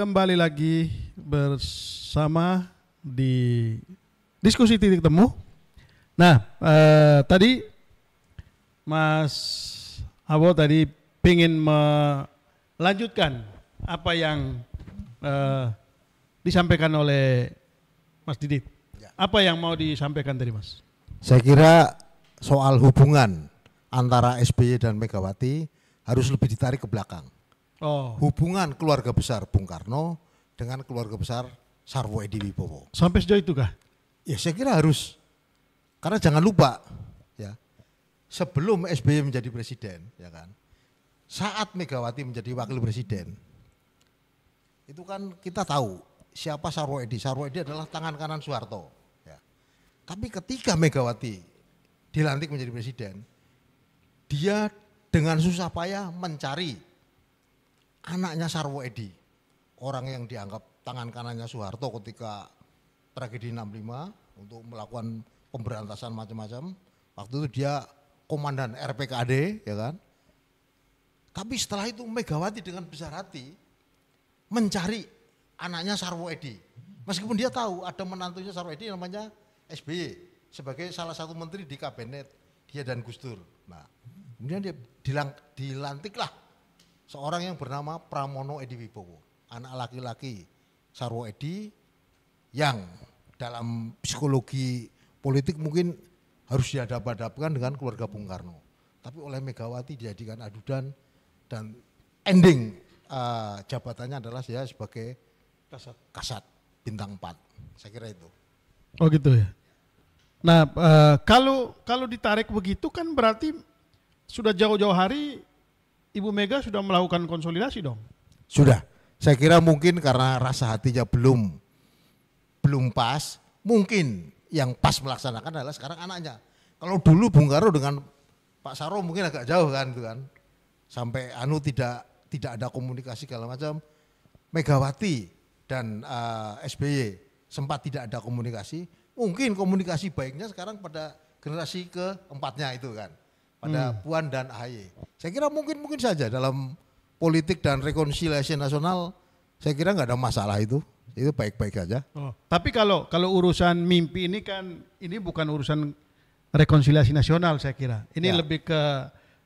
Kembali lagi bersama di diskusi titik temu. Nah, tadi Mas Abo tadi ingin melanjutkan apa yang disampaikan oleh Mas Didit. Apa yang mau disampaikan tadi, Mas? Saya kira soal hubungan antara SBY dan Megawati harus lebih ditarik ke belakang. Oh. Hubungan keluarga besar Bung Karno dengan keluarga besar Sarwo Edi Wibowo. Sampai sejauh itu kah? Ya saya kira harus. Karena jangan lupa ya, sebelum SBY menjadi presiden, ya kan, saat Megawati menjadi wakil presiden, itu kan kita tahu siapa Sarwo Edi. Sarwo Edi adalah tangan kanan Soeharto. Ya. Tapi ketika Megawati dilantik menjadi presiden, dia dengan susah payah mencari anaknya Sarwo Edi, orang yang dianggap tangan kanannya Soeharto ketika tragedi 65 untuk melakukan pemberantasan macam-macam. Waktu itu dia komandan RPKAD, ya kan. Tapi setelah itu Megawati dengan besar hati mencari anaknya Sarwo Edi. Meskipun dia tahu ada menantunya Sarwo Edi namanya SBY sebagai salah satu menteri di kabinet dia dan Gus Dur. Nah, kemudian dia dilantiklah seorang yang bernama Pramono Edi Wibowo, anak laki-laki Sarwo Edi yang dalam psikologi politik mungkin harus dihadap-hadapkan dengan keluarga Bung Karno. Tapi oleh Megawati dijadikan adudan dan ending jabatannya adalah dia sebagai Kasat bintang 4. Saya kira itu. Oh gitu ya. Nah, kalau ditarik begitu kan berarti sudah jauh-jauh hari Ibu Mega sudah melakukan konsolidasi dong? Sudah. Saya kira mungkin karena rasa hatinya belum pas, mungkin yang pas melaksanakan adalah sekarang anaknya. Kalau dulu Bung Karno dengan Pak Sarwo mungkin agak jauh kan, itu kan. Sampai tidak ada komunikasi segala macam. Megawati dan SBY sempat tidak ada komunikasi. Mungkin komunikasi baiknya sekarang pada generasi keempatnya itu kan. Pada Puan dan AHY. Saya kira mungkin saja dalam politik dan rekonsiliasi nasional, saya kira nggak ada masalah itu baik-baik aja. Oh, tapi kalau urusan mimpi ini kan ini bukan urusan rekonsiliasi nasional saya kira. Ini Ya.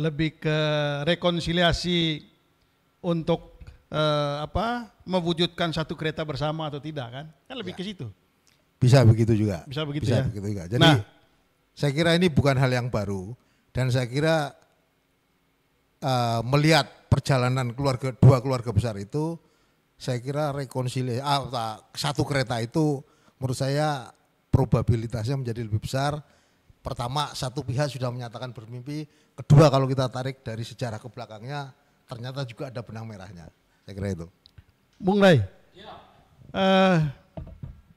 lebih ke rekonsiliasi untuk mewujudkan satu kereta bersama atau tidak kan? Kan lebih ke situ. Bisa begitu juga. Bisa begitu ya. Begitu juga. Jadi saya kira ini bukan hal yang baru. Dan saya kira melihat perjalanan dua keluarga besar itu, saya kira rekonsiliasi satu kereta itu menurut saya probabilitasnya menjadi lebih besar. Pertama, satu pihak sudah menyatakan bermimpi. Kedua, kalau kita tarik dari sejarah ke belakangnya, ternyata juga ada benang merahnya. Saya kira itu. Bung Rai,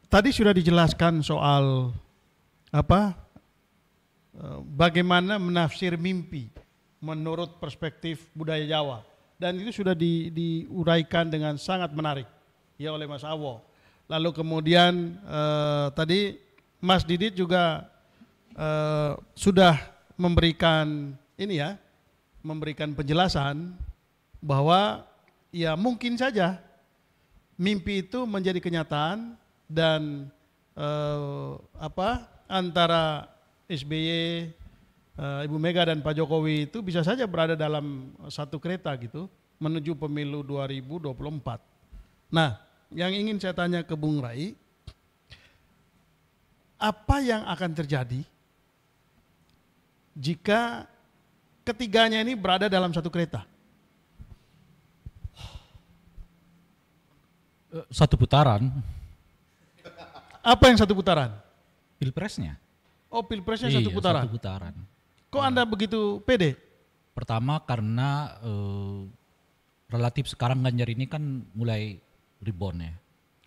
tadi sudah dijelaskan soal bagaimana menafsir mimpi menurut perspektif budaya Jawa, dan itu sudah diuraikan dengan sangat menarik ya oleh Mas Awo. Lalu kemudian tadi Mas Didit juga sudah memberikan memberikan penjelasan bahwa ya mungkin saja mimpi itu menjadi kenyataan dan antara SBY, Ibu Mega dan Pak Jokowi itu bisa saja berada dalam satu kereta gitu menuju pemilu 2024. Nah, yang ingin saya tanya ke Bung Rai, apa yang akan terjadi jika ketiganya ini berada dalam satu kereta? Satu putaran. Apa yang satu putaran? Pilpresnya. Oh, pilpresnya satu putaran. Satu putaran. Kok Anda begitu pede? Pertama karena relatif sekarang Ganjar ini kan mulai rebound ya.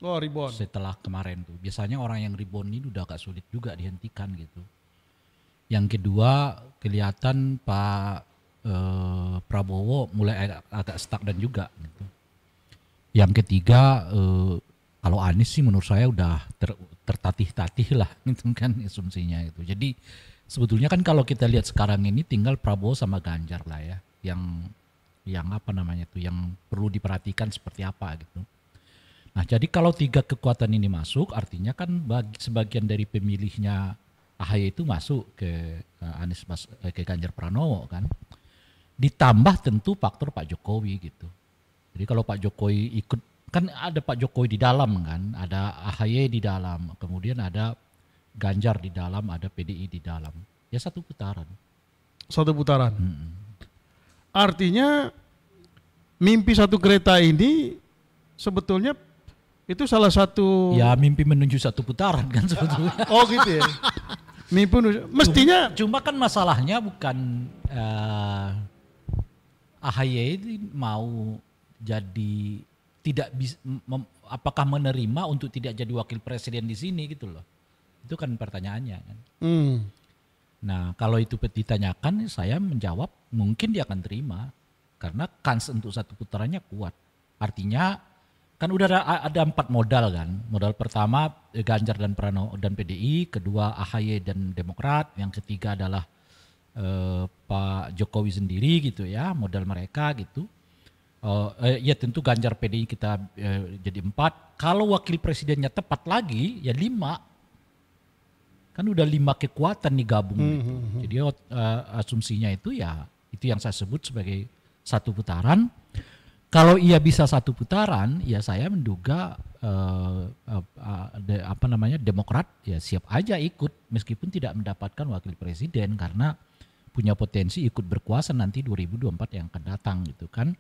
Oh, rebound. Setelah kemarin tuh. Biasanya orang yang rebound ini udah agak sulit juga dihentikan gitu. Yang kedua, kelihatan Pak Prabowo mulai agak stagnan juga gitu. Yang ketiga, kalau Anies sih menurut saya udah tertatih-tatih lah gitu kan asumsinya itu. Jadi sebetulnya kan kalau kita lihat sekarang ini tinggal Prabowo sama Ganjar lah ya, yang apa namanya tuh, yang perlu diperhatikan seperti apa gitu. Nah, jadi kalau 3 kekuatan ini masuk, artinya kan bagi sebagian dari pemilihnya AHY itu masuk ke ke Ganjar Pranowo kan. Ditambah tentu faktor Pak Jokowi gitu. Jadi kalau Pak Jokowi ikut, kan ada Pak Jokowi di dalam kan, ada AHY di dalam, kemudian ada Ganjar di dalam, ada PDI di dalam. Ya satu putaran. Satu putaran. Artinya mimpi satu kereta ini sebetulnya itu salah satu. Ya mimpi menuju satu putaran kan sebetulnya. Oh gitu ya. Mimpi mestinya. Cuma kan masalahnya bukan AHY ini mau jadi tidak bisa, apakah menerima untuk tidak jadi wakil presiden di sini gitu loh. Itu kan pertanyaannya kan. Nah kalau itu ditanyakan, saya menjawab mungkin dia akan terima karena kans untuk satu putarannya kuat. Artinya kan udah ada 4 modal kan. Modal pertama Ganjar dan Pranowo dan PDI, kedua AHY dan Demokrat, yang ketiga adalah Pak Jokowi sendiri gitu ya, modal mereka gitu. Ya tentu Ganjar PDI kita jadi 4. Kalau wakil presidennya tepat lagi ya 5. Kan udah 5 kekuatan nih gabung gitu. Jadi asumsinya itu ya itu yang saya sebut sebagai satu putaran. Kalau ia bisa satu putaran, ya saya menduga Demokrat ya siap aja ikut meskipun tidak mendapatkan wakil presiden karena punya potensi ikut berkuasa nanti 2024 yang akan datang gitu kan.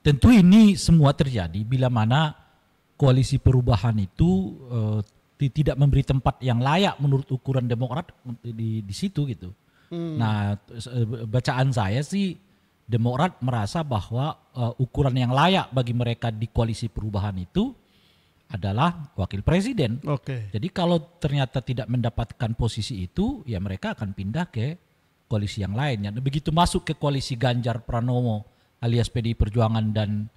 Tentu ini semua terjadi bila mana koalisi perubahan itu tidak memberi tempat yang layak menurut ukuran Demokrat di situ gitu. Nah bacaan saya sih Demokrat merasa bahwa ukuran yang layak bagi mereka di koalisi perubahan itu adalah wakil presiden. Jadi kalau ternyata tidak mendapatkan posisi itu, ya mereka akan pindah ke koalisi yang lain. Begitu masuk ke koalisi Ganjar Pranowo alias PDI Perjuangan dan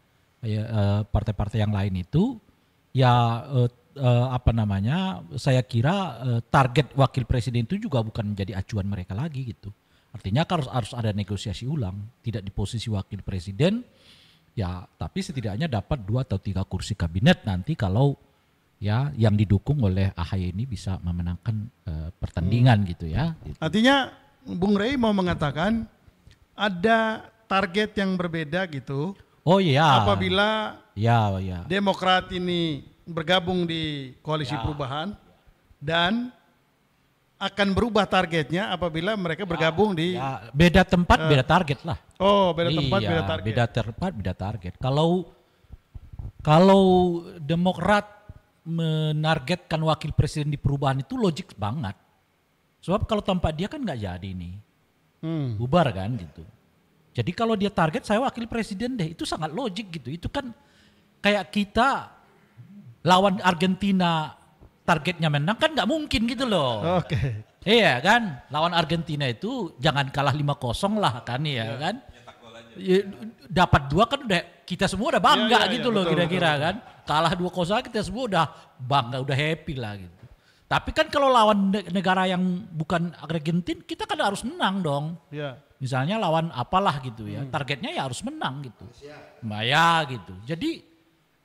partai-partai yang lain itu, ya saya kira target wakil presiden itu juga bukan menjadi acuan mereka lagi gitu. Artinya harus ada negosiasi ulang, tidak di posisi wakil presiden, ya tapi setidaknya dapat 2 atau 3 kursi kabinet nanti kalau ya yang didukung oleh AHY ini bisa memenangkan pertandingan gitu ya. Gitu. Artinya Bung Rey mau mengatakan ada target yang berbeda gitu. Oh iya. Apabila ya. Demokrat ini bergabung di koalisi perubahan dan akan berubah targetnya apabila mereka bergabung di beda tempat beda target lah. Oh, beda tempat beda target. Beda tempat beda target. Kalau Demokrat menargetkan wakil presiden di perubahan itu logik banget. Sebab kalau tanpa dia kan nggak jadi nih. Bubar kan gitu. Jadi kalau dia target saya wakil presiden deh, itu sangat logik gitu. Itu kan kayak kita lawan Argentina targetnya menang kan nggak mungkin gitu loh. Iya kan, lawan Argentina itu jangan kalah 5-0 lah kan ya kan. Ya, dapat 2 kan udah kita semua udah bangga gitu loh kira-kira kan. Kalah 2-0 kita semua udah bangga, udah happy lah gitu. Tapi kan kalau lawan negara yang bukan Argentina kita kan harus menang dong. Misalnya lawan apalah gitu ya, targetnya ya harus menang gitu. Ya gitu. Jadi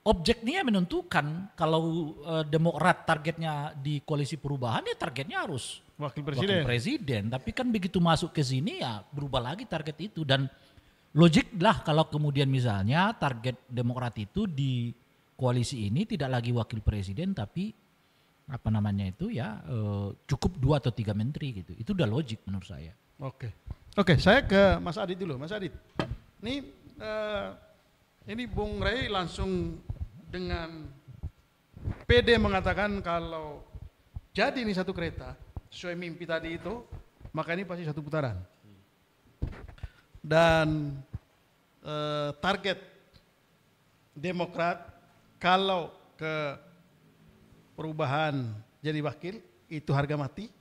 objeknya menentukan kalau Demokrat targetnya di koalisi perubahan ya targetnya harus wakil presiden. Tapi kan begitu masuk ke sini ya berubah lagi target itu dan logik lah kalau kemudian misalnya target Demokrat itu di koalisi ini tidak lagi wakil presiden tapi cukup 2 atau 3 menteri gitu. Itu udah logik menurut saya. Oke, saya ke Mas Adit dulu. Mas Adit, ini Bung Rey langsung dengan PD mengatakan kalau jadi ini satu kereta sesuai mimpi tadi itu, maka ini pasti satu putaran. Dan target Demokrat kalau ke perubahan jadi wakil itu harga mati.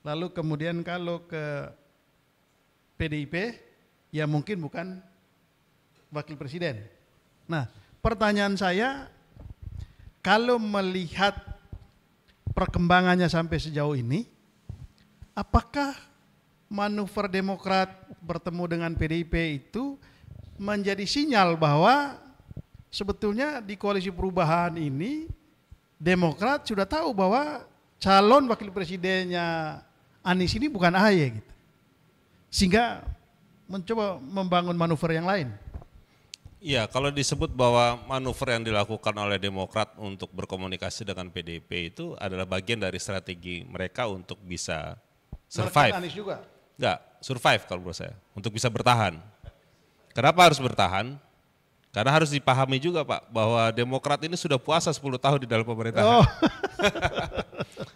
Lalu kemudian kalau ke PDIP ya mungkin bukan wakil presiden. Nah, pertanyaan saya, kalau melihat perkembangannya sampai sejauh ini, apakah manuver Demokrat bertemu dengan PDIP itu menjadi sinyal bahwa sebetulnya di koalisi perubahan ini Demokrat sudah tahu bahwa calon wakil presidennya Anies ini bukan AHY gitu. Sehingga mencoba membangun manuver yang lain. Iya, kalau disebut bahwa manuver yang dilakukan oleh Demokrat untuk berkomunikasi dengan PDIP itu adalah bagian dari strategi mereka untuk bisa survive. Menekan Anies juga. Enggak, survive kalau menurut saya, untuk bisa bertahan. Kenapa harus bertahan? Karena harus dipahami juga Pak, bahwa Demokrat ini sudah puasa 10 tahun di dalam pemerintahan. Oh.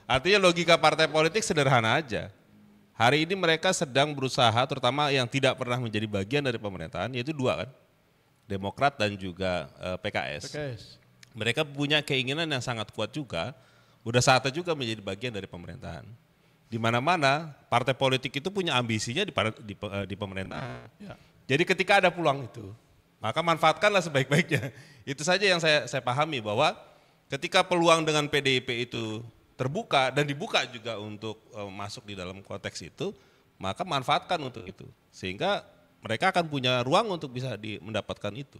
Artinya logika partai politik sederhana aja. Hari ini mereka sedang berusaha, terutama yang tidak pernah menjadi bagian dari pemerintahan, yaitu dua kan, Demokrat dan juga PKS. Mereka punya keinginan yang sangat kuat juga, udah saatnya juga menjadi bagian dari pemerintahan. Di mana-mana partai politik itu punya ambisinya di pemerintahan. Ya. Jadi ketika ada peluang itu, maka manfaatkanlah sebaik-baiknya. Itu saja yang saya pahami, bahwa ketika peluang dengan PDIP itu terbuka dan dibuka juga untuk masuk di dalam konteks itu, maka manfaatkan untuk itu. Sehingga mereka akan punya ruang untuk bisa mendapatkan itu.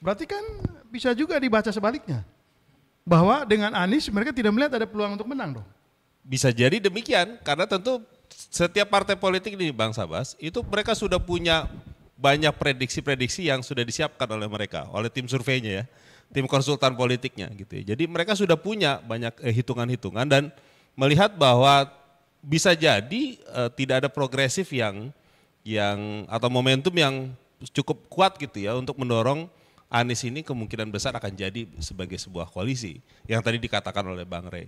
Berarti kan bisa juga dibaca sebaliknya. Bahwa dengan Anies mereka tidak melihat ada peluang untuk menang dong. Bisa jadi demikian, karena tentu setiap partai politik di Bang Sabas, itu mereka sudah punya banyak prediksi-prediksi yang sudah disiapkan oleh mereka, oleh tim surveinya ya, tim konsultan politiknya gitu ya. Jadi mereka sudah punya banyak hitungan-hitungan dan melihat bahwa bisa jadi tidak ada progresif yang atau momentum yang cukup kuat gitu ya untuk mendorong Anies ini kemungkinan besar akan jadi sebagai sebuah koalisi yang tadi dikatakan oleh Bang Rey.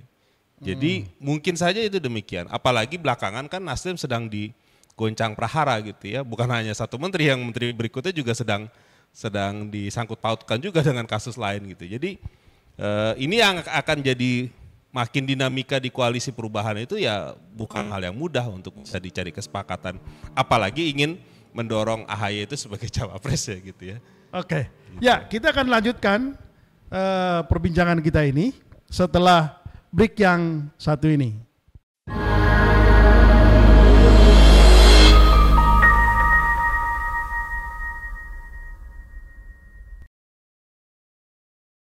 Jadi mungkin saja itu demikian. Apalagi belakangan kan Nasdem sedang digoncang prahara gitu ya. Bukan hanya satu menteri, yang menteri berikutnya juga sedang disangkut pautkan juga dengan kasus lain gitu. Jadi ini yang akan jadi makin dinamika di koalisi perubahan itu ya bukan hal yang mudah untuk bisa dicari kesepakatan. Apalagi ingin mendorong AHY itu sebagai cawapres ya gitu ya. Oke. Ya, kita akan lanjutkan perbincangan kita ini setelah break yang satu ini.